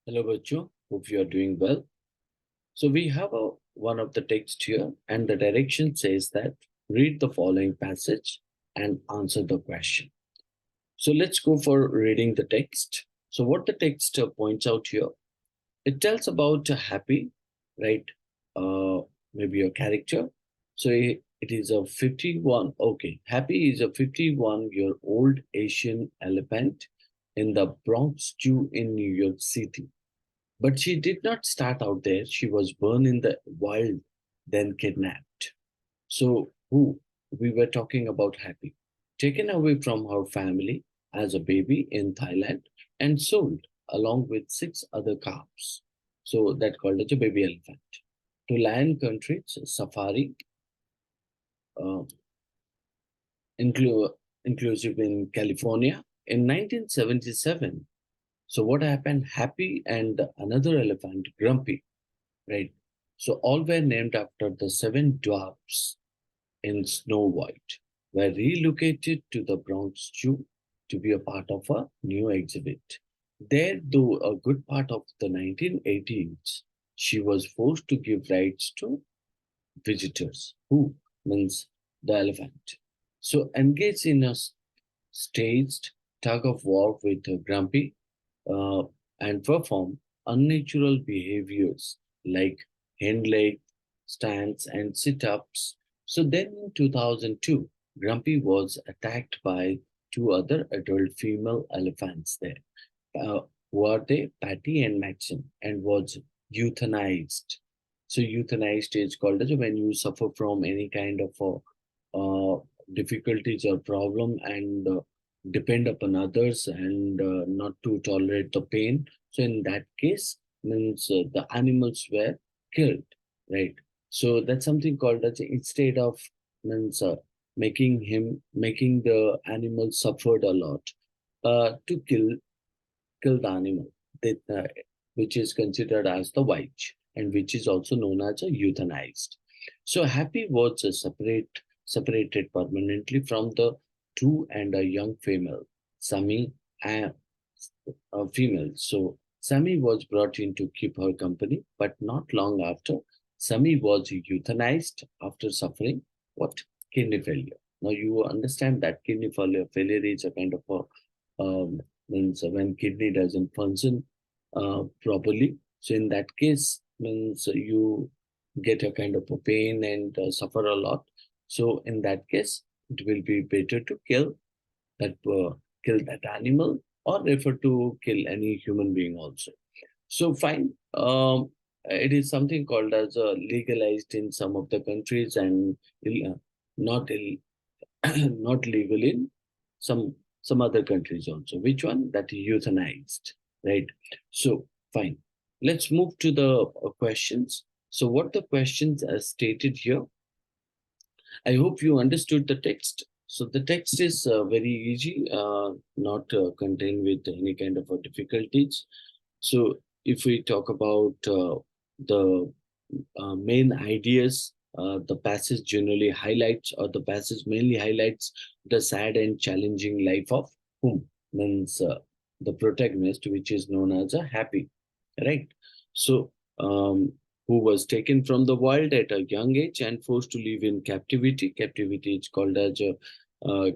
Hello, Bachu. Hope you are doing well. So we have one of the text here, and the direction says that read the following passage and answer the question. So let's go for reading the text. So what the text points out here, it tells about a happy, right? Uh, Maybe a character. So it is a 51. Okay, Happy is a 51-year-old Asian elephant in the Bronx Zoo in New York City. But she did not start out there. She was born in the wild, then kidnapped. So, who we were talking about Happy, taken away from her family as a baby in Thailand and sold along with six other calves. So, that called as a baby elephant to lion country's safari, uh, inclu- inclusive in California in 1977. So, what happened? Happy and another elephant, Grumpy, right? So all were named after the seven dwarfs in Snow White, were relocated to the Bronx Zoo to be a part of a new exhibit. There, though a good part of the 1980s, she was forced to give rights to visitors, who means the elephant. So engaged in a staged tug of war with Grumpy, uh, and perform unnatural behaviors like hand leg stands and sit ups. So then in 2002, Grumpy was attacked by two other adult female elephants there. Uh, were they Patty and Maxim, and was euthanized. So euthanized is called as when you suffer from any kind of difficulties or problem and depend upon others and not to tolerate the pain. So in that case, means the animals were killed, right? So that's something called as instead of means making the animal suffered a lot, to kill the animal, that, which is considered as the white and which is also known as a euthanized. So Happy was separated permanently from the two and a young female, Sammy, and a female. So Sammy was brought in to keep her company, but not long after, Sammy was euthanized after suffering what? Kidney failure. Now you understand that failure is a kind of a means when kidney doesn't function properly. So in that case, means you get a kind of a pain and suffer a lot. So in that case, it will be better to that kill that animal or refer to kill any human being also. So fine. It is something called as legalized in some of the countries and not not legal in some some other countries also. Which one? That euthanized, right? So fine. Let's move to the questions. So what the questions are stated here, I hope you understood the text. So the text is very easy, not contained with any kind of difficulties. So if we talk about the main ideas, the passage generally highlights, or the passage mainly highlights the sad and challenging life of whom? Means the protagonist, which is known as a Happy, right? So, who was taken from the wild at a young age and forced to live in captivity. Captivity is called as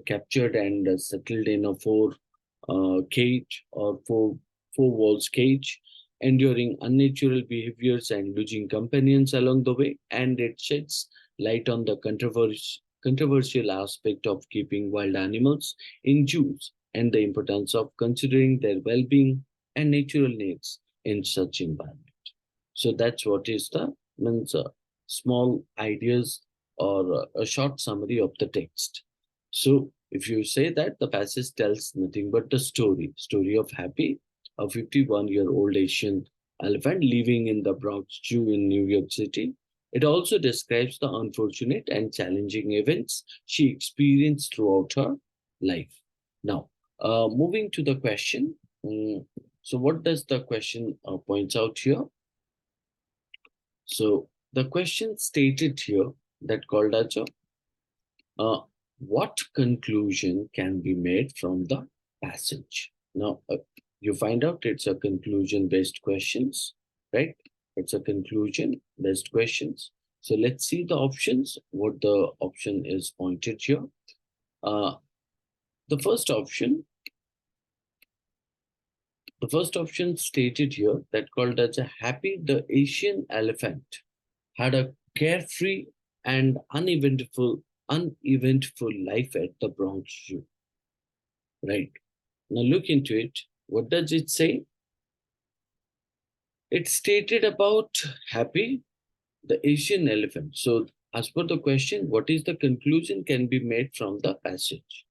captured and settled in a cage or four walls cage, enduring unnatural behaviors and losing companions along the way. And it sheds light on the controversial aspect of keeping wild animals in zoos and the importance of considering their well-being and natural needs in such environment. So that's what is the means small ideas or a short summary of the text. So if you say that the passage tells nothing but the story of Happy, a 51-year-old Asian elephant living in the Bronx Zoo in New York City. It also describes the unfortunate and challenging events she experienced throughout her life. Now, moving to the question. So what does the question points out here? So the question stated here that called as what conclusion can be made from the passage? Now, you find out it's a conclusion-based questions, right? It's a conclusion-based questions. So let's see the options, what the option is pointed here. Uh, the first option, the first option stated here that called as a happy, the Asian elephant had a carefree and uneventful life at the Bronx Zoo. Right. Now look into it. What does it say? It stated about happy, the Asian elephant. So as per the question, what is the conclusion can be made from the passage?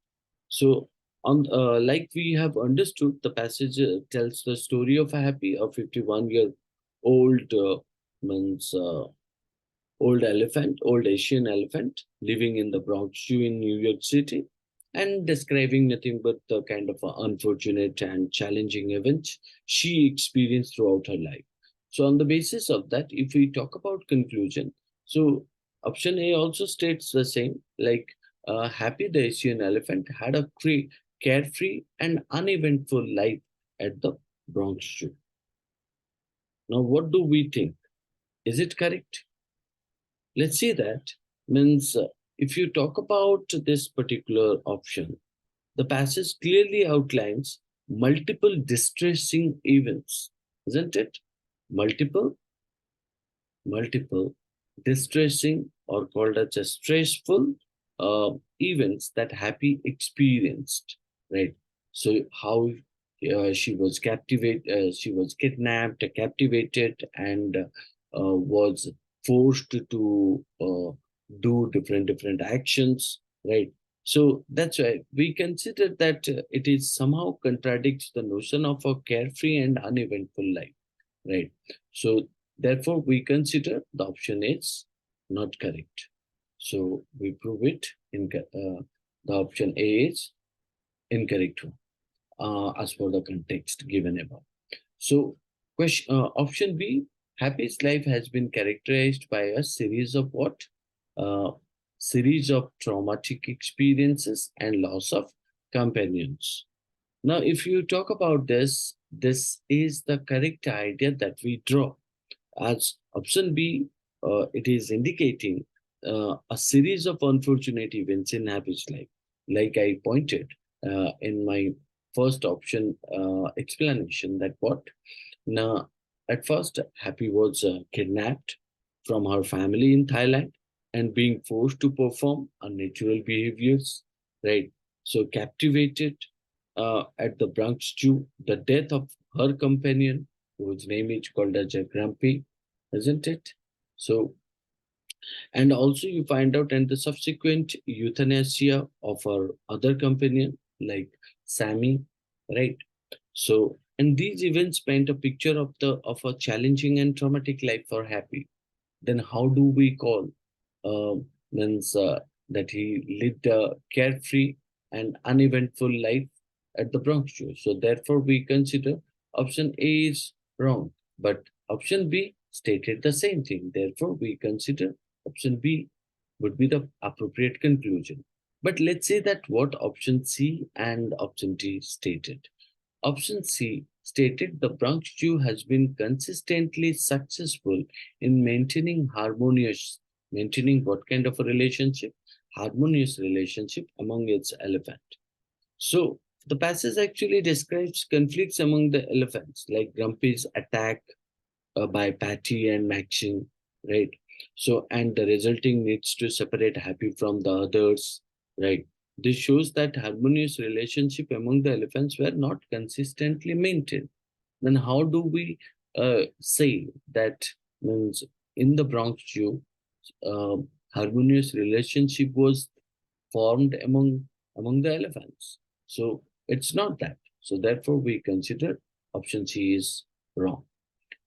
So on like we have understood, the passage tells the story of a happy, a 51-year-old means old Asian elephant living in the Bronx Zoo in New York City and describing nothing but the kind of unfortunate and challenging events she experienced throughout her life. So on the basis of that, if we talk about conclusion, so option A also states the same, like Happy the Asian elephant had a carefree and uneventful life at the Bronx Zoo. Now, what do we think? Is it correct? Let's see that. Means if you talk about this particular option, the passage clearly outlines multiple distressing events, isn't it? Multiple, multiple distressing or called as a stressful events that Happy experienced, right? So how she was kidnapped, captivated, and was forced to do different actions, right? So that's why we consider that it is somehow contradicts the notion of a carefree and uneventful life, right? So therefore, we consider the option is not correct. So we prove it in the option A is incorrect one, as per the context given above. So option B, Happy's life has been characterized by a series of what? Uh, series of traumatic experiences and loss of companions. Now, if you talk about this, this is the correct idea that we draw. As option B, it is indicating a series of unfortunate events in Happy's life. Like I pointed in my first option explanation that what? Now, at first, Happy was kidnapped from her family in Thailand and being forced to perform unnatural behaviors, right? So captivated at the Bronx Zoo, the death of her companion, whose name is called as a Grumpy, isn't it? So, and also you find out and the subsequent euthanasia of her other companion, like Sammy, right? So, and these events paint a picture of a challenging and traumatic life for Happy. Then how do we call uh, means that he lived a carefree and uneventful life at the Bronx Zoo? So therefore, we consider option A is wrong, but option B stated the same thing. Therefore, we consider option B would be the appropriate conclusion. But let's say that what option C and option D stated. Option C stated the Bronx Zoo has been consistently successful in maintaining what kind of a relationship? Harmonious relationship among its elephant. So the passage actually describes conflicts among the elephants, like Grumpy's attack by Patty and Maxine, right? So, and the resulting needs to separate Happy from the others, right? This shows that harmonious relationship among the elephants were not consistently maintained. Then how do we say that means in the Bronx Zoo, uh, harmonious relationship was formed among the elephants? So it's not that. So therefore, we consider option C is wrong.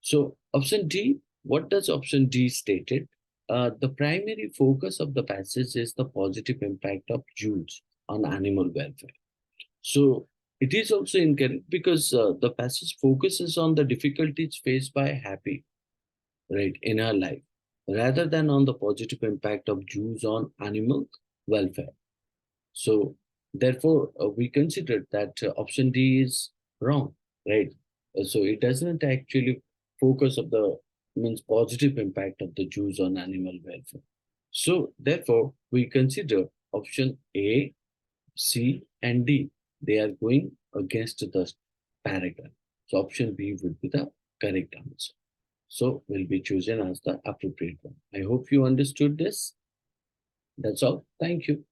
So option D, what does option D stated? The primary focus of the passage is the positive impact of zoos on animal welfare. So it is also incorrect because the passage focuses on the difficulties faced by Happy, right, in her life, rather than on the positive impact of zoos on animal welfare. So therefore, we considered that option D is wrong. right? So it doesn't actually focus of the means positive impact of the Jews on animal welfare. So therefore, we consider option A, C, and D. They are going against the paragraph. So option B would be the correct answer. So will be chosen as the appropriate one. I hope you understood this. That's all. Thank you.